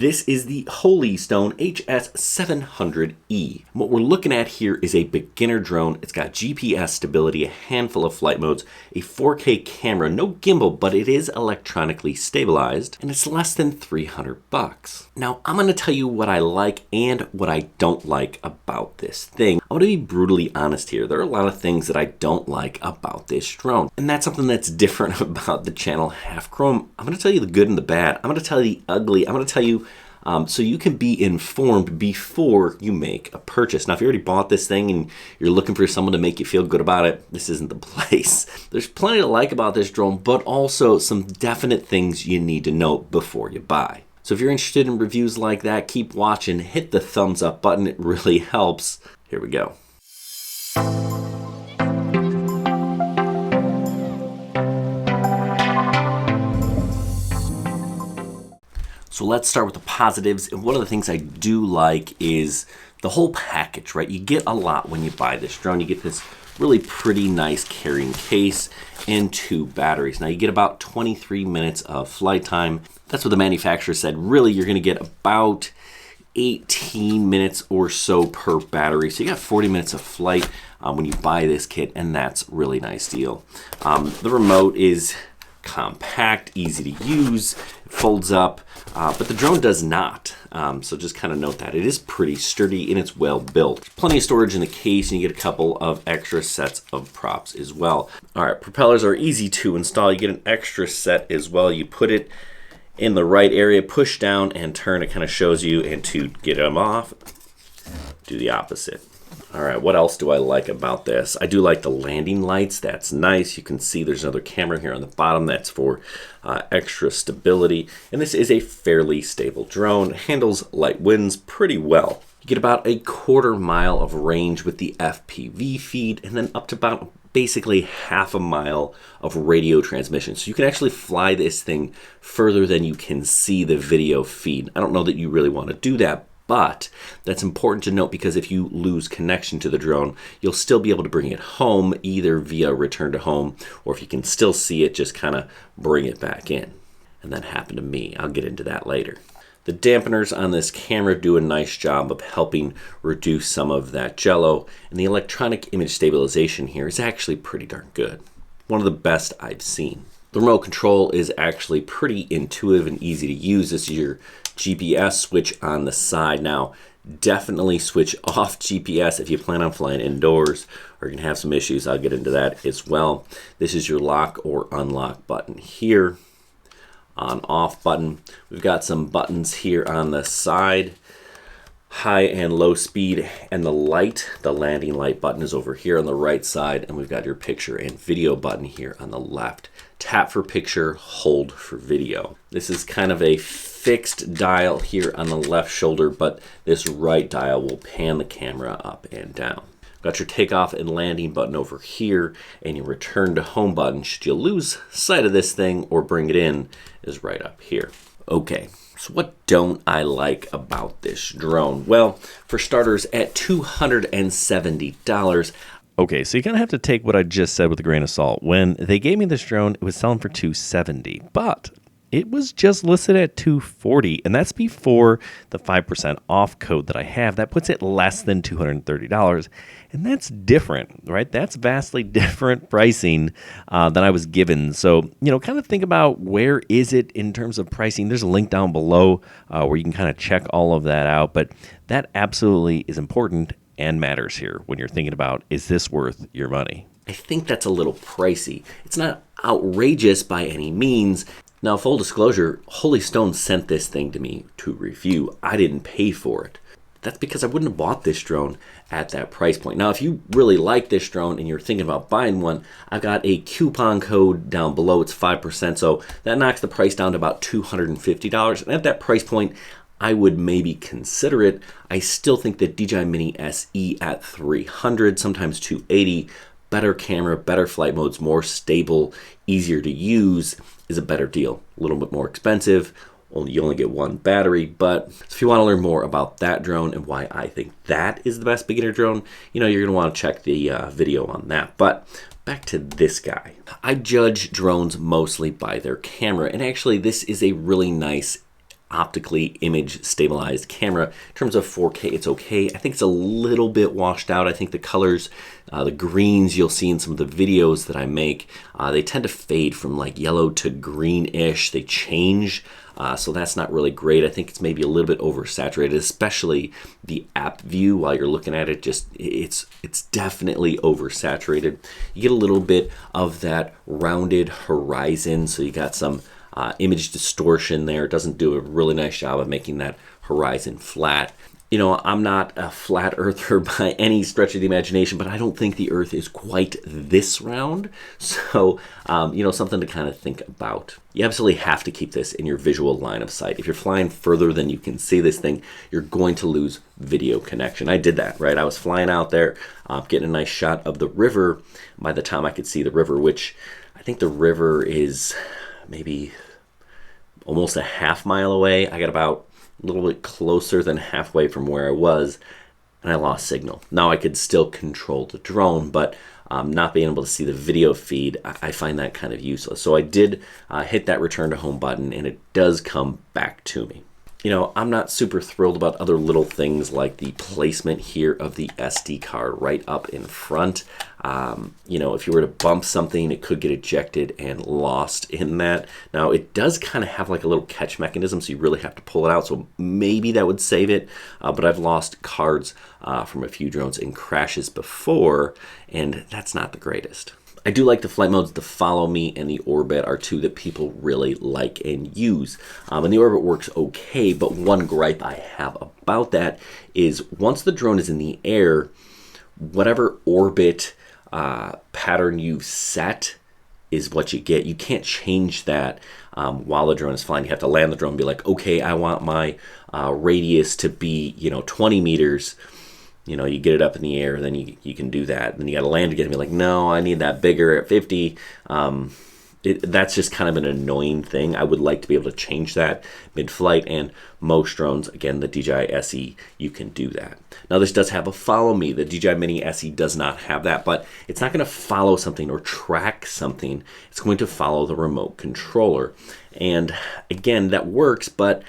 This is the Holy Stone HS700E. What we're looking at here is a beginner drone. It's got GPS stability, a handful of flight modes, a 4K camera, no gimbal, but it is electronically stabilized, and it's less than $300. Now, I'm gonna tell you what I like and what I don't like about this thing. I'm gonna be brutally honest here. There are a lot of things that I don't like about this drone, and that's something that's different about the channel Half Chrome. I'm gonna tell you the good and the bad. I'm gonna tell you the ugly. I'm gonna tell you so you can be informed before you make a purchase. Now, if you already bought this thing and you're looking for someone to make you feel good about it, this isn't the place. There's plenty to like about this drone, but also some definite things you need to know before you buy. So if you're interested in reviews like that, keep watching, hit the thumbs up button, it really helps. Here we go. So let's start with the positives, and one of the things I do like is the whole package, right? You get a lot when you buy this drone. You get this really pretty nice carrying case and 2 batteries. Now you get about 23 minutes of flight time. That's what the manufacturer said. Really, you're gonna get about 18 minutes or so per battery. So you got 40 minutes of flight when you buy this kit, and that's a really nice deal. The remote is compact, easy to use, folds up, but the drone does not. So just kind of note that. It is pretty sturdy and it's well built. Plenty of storage in the case, and you get a couple of extra sets of props as well. All right, propellers are easy to install. You get an extra set as well. You put it in the right area, push down and turn. It kind of shows you, and to get them off, do the opposite. All right, what else do I like about this? I do like the landing lights. That's nice. You can see there's another camera here on the bottom. That's for extra stability. And this is a fairly stable drone. It handles light winds pretty well. You get about a 1/4 mile of range with the FPV feed, and then up to about basically 1/2 mile of radio transmission. So you can actually fly this thing further than you can see the video feed. I don't know that you really want to do that, but that's important to note, because if you lose connection to the drone, you'll still be able to bring it home either via return to home, or if you can still see it, just kind of bring it back in. And that happened to me. I'll get into that later. The dampeners on this camera do a nice job of helping reduce some of that jello, and the electronic image stabilization here is actually pretty darn good. One of the best I've seen. The remote control is actually pretty intuitive and easy to use. This is your GPS switch on the side. Now, definitely switch off GPS if you plan on flying indoors, or you're gonna have some issues. I'll get into that as well. This is your lock or unlock button here. On off button. We've got some buttons here on the side, high and low speed, and the landing light button is over here on the right side, and we've got your picture and video button here on the left. Tap for picture, hold for video. This is kind of a fixed dial here on the left shoulder, but this right dial will pan the camera up and down. Got your takeoff and landing button over here, and your return to home button, should you lose sight of this thing or bring it in, is right up here. Okay, so what don't I like about this drone? Well, for starters, at $270, okay, so you kind of have to take what I just said with a grain of salt. When they gave me this drone, it was selling for $270, but it was just listed at $240, and that's before the 5% off code that I have. That puts it less than $230, and that's different, right? That's vastly different pricing than I was given. So, kind of think about where is it in terms of pricing. There's a link down below where you can kind of check all of that out, but that absolutely is important and matters here when you're thinking about, is this worth your money? I think that's a little pricey. It's not outrageous by any means. Now, full disclosure, Holy Stone sent this thing to me to review. I didn't pay for it. That's because I wouldn't have bought this drone at that price point. Now, if you really like this drone and you're thinking about buying one, I've got a coupon code down below. It's 5%, so that knocks the price down to about $250. And at that price point, I would maybe consider it. I still think that DJI Mini SE at $300, sometimes $280, better camera, better flight modes, more stable, easier to use, is a better deal. A little bit more expensive. You only get 1 battery, but if you want to learn more about that drone and why I think that is the best beginner drone, you're going to want to check the video on that. But back to this guy. I judge drones mostly by their camera, and actually this is a really nice optically image stabilized camera. In terms of 4K, it's okay. I think it's a little bit washed out. I think the colors, the greens you'll see in some of the videos that I make, they tend to fade from like yellow to greenish. They change. So that's not really great. I think it's maybe a little bit oversaturated, especially the app view while you're looking at it. Just it's definitely oversaturated. You get a little bit of that rounded horizon, so you got some image distortion there. It doesn't do a really nice job of making that horizon flat. You know, I'm not a flat earther by any stretch of the imagination, but I don't think the earth is quite this round. So, you know, something to kind of think about. You absolutely have to keep this in your visual line of sight. If you're flying further than you can see this thing, you're going to lose video connection. I did that, right? I was flying out there, getting a nice shot of the river. By the time I could see the river, which I think the river is maybe almost a half mile away, I got about a little bit closer than halfway from where I was, and I lost signal. Now I could still control the drone, but not being able to see the video feed, I find that kind of useless. So I did hit that return to home button, and it does come back to me. You know, I'm not super thrilled about other little things like the placement here of the SD card right up in front. You know, if you were to bump something, it could get ejected and lost in that. Now, it does kind of have like a little catch mechanism, so you really have to pull it out. So maybe that would save it. But I've lost cards from a few drones in crashes before, and that's not the greatest. I do like the flight modes. The Follow Me and the Orbit are two that people really like and use. And the Orbit works okay, but one gripe I have about that is once the drone is in the air, whatever orbit pattern you've set is what you get. You can't change that while the drone is flying. You have to land the drone and be like, okay, I want my radius to be, 20 meters. You know, you get it up in the air, then you can do that. Then you got to land again and be like, no, I need that bigger at 50. That's just kind of an annoying thing. I would like to be able to change that mid-flight, and most drones, again, the DJI SE, you can do that. Now, this does have a Follow Me. The DJI Mini SE does not have that, but it's not going to follow something or track something. It's going to follow the remote controller. And again, that works, but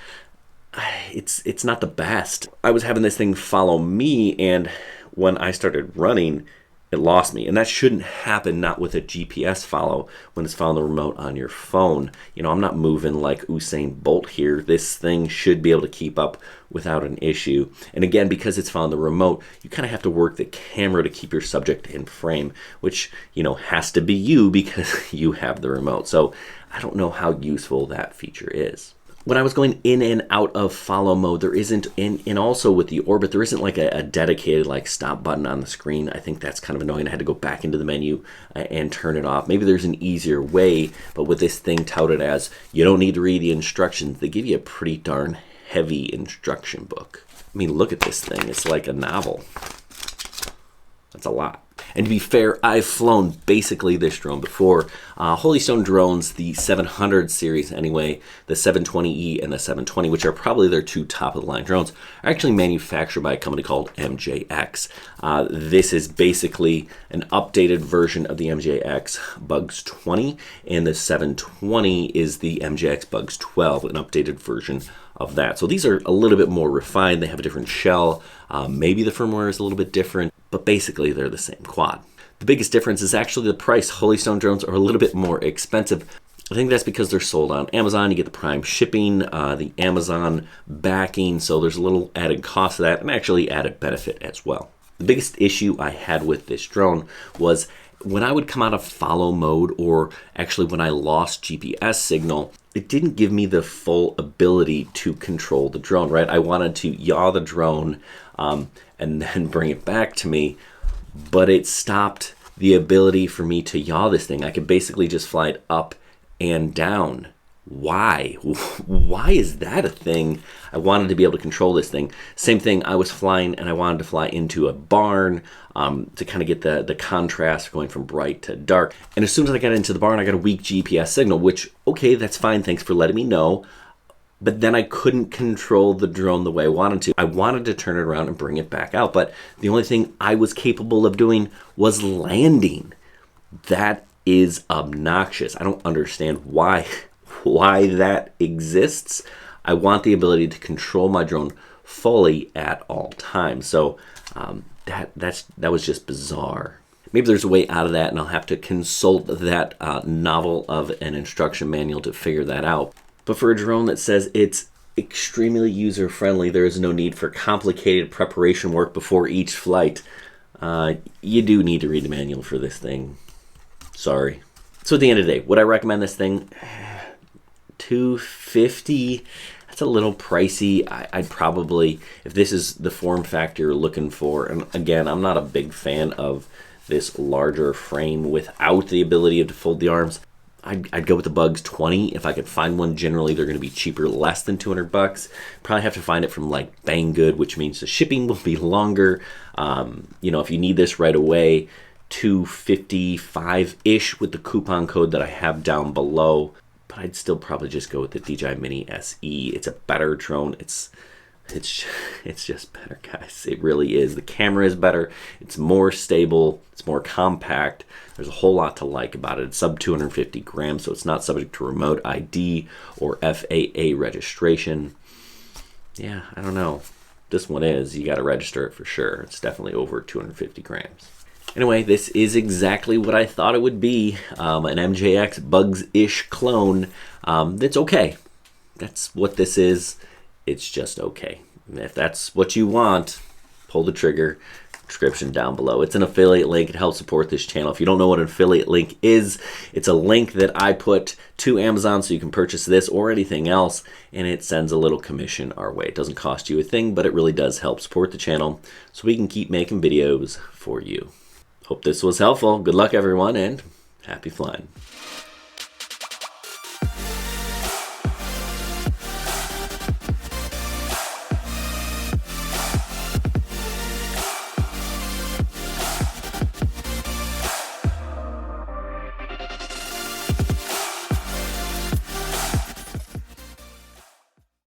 it's not the best. I was having this thing follow me, and when I started running, it lost me. And that shouldn't happen, not with a GPS follow when it's following the remote on your phone. You know, I'm not moving like Usain Bolt here. This thing should be able to keep up without an issue. And again, because it's following the remote, you kind of have to work the camera to keep your subject in frame, which, has to be you because you have the remote. So I don't know how useful that feature is. When I was going in and out of follow mode, there isn't, and also with the Orbit, there isn't like a dedicated like stop button on the screen. I think that's kind of annoying. I had to go back into the menu and turn it off. Maybe there's an easier way, but with this thing touted as you don't need to read the instructions, they give you a pretty darn heavy instruction book. I mean, look at this thing. It's like a novel. That's a lot. And to be fair, I've flown basically this drone before. Holy Stone drones, the 700 series anyway, the 720E and the 720, which are probably their two top-of-the-line drones, are actually manufactured by a company called MJX. This is basically an updated version of the MJX Bugs 20, and the 720 is the MJX Bugs 12, an updated version of that. So these are a little bit more refined. They have a different shell. Maybe the firmware is a little bit different, but basically they're the same quad. The biggest difference is actually the price. Holy Stone drones are a little bit more expensive. I think that's because they're sold on Amazon. You get the Prime shipping, the Amazon backing, so there's a little added cost to that, and actually added benefit as well. The biggest issue I had with this drone was when I would come out of follow mode, or actually when I lost GPS signal, it didn't give me the full ability to control the drone, right? I wanted to yaw the drone and then bring it back to me, but it stopped the ability for me to yaw this thing. I could basically just fly it up and down. Why? Why is that a thing? I wanted to be able to control this thing. Same thing, I was flying and I wanted to fly into a barn to kind of get the contrast going from bright to dark. And as soon as I got into the barn, I got a weak GPS signal, which, okay, that's fine. Thanks for letting me know. But then I couldn't control the drone the way I wanted to. I wanted to turn it around and bring it back out, but the only thing I was capable of doing was landing. That is obnoxious. I don't understand why that exists. I want the ability to control my drone fully at all times. So that was just bizarre. Maybe there's a way out of that, and I'll have to consult that novel of an instruction manual to figure that out. But for a drone that says it's extremely user-friendly, there is no need for complicated preparation work before each flight, you do need to read the manual for this thing. Sorry. So at the end of the day, would I recommend this thing? $250. That's a little pricey. I'd probably, if this is the form factor you're looking for, and again, I'm not a big fan of this larger frame without the ability to fold the arms. I'd go with the Bugs 20 if I could find one. Generally, they're going to be cheaper, less than $200. Probably have to find it from like Banggood, which means the shipping will be longer. You know, if you need this right away, $255-ish with the coupon code that I have down below. But I'd still probably just go with the DJI Mini SE. It's a better drone. It's just better, guys. It really is. The camera is better. It's more stable. It's more compact. There's a whole lot to like about it. It's sub 250 grams, so it's not subject to remote ID or FAA registration. Yeah, I don't know. This one is. You got to register it for sure. It's definitely over 250 grams. Anyway, this is exactly what I thought it would be. An MJX Bugs-ish clone that's okay. That's what this is. It's just okay. If that's what you want, pull the trigger. Description down below. It's an affiliate link. It helps support this channel. If you don't know what an affiliate link is, it's a link that I put to Amazon so you can purchase this or anything else, and it sends a little commission our way. It doesn't cost you a thing, but it really does help support the channel so we can keep making videos for you. Hope this was helpful. Good luck, everyone, and happy flying.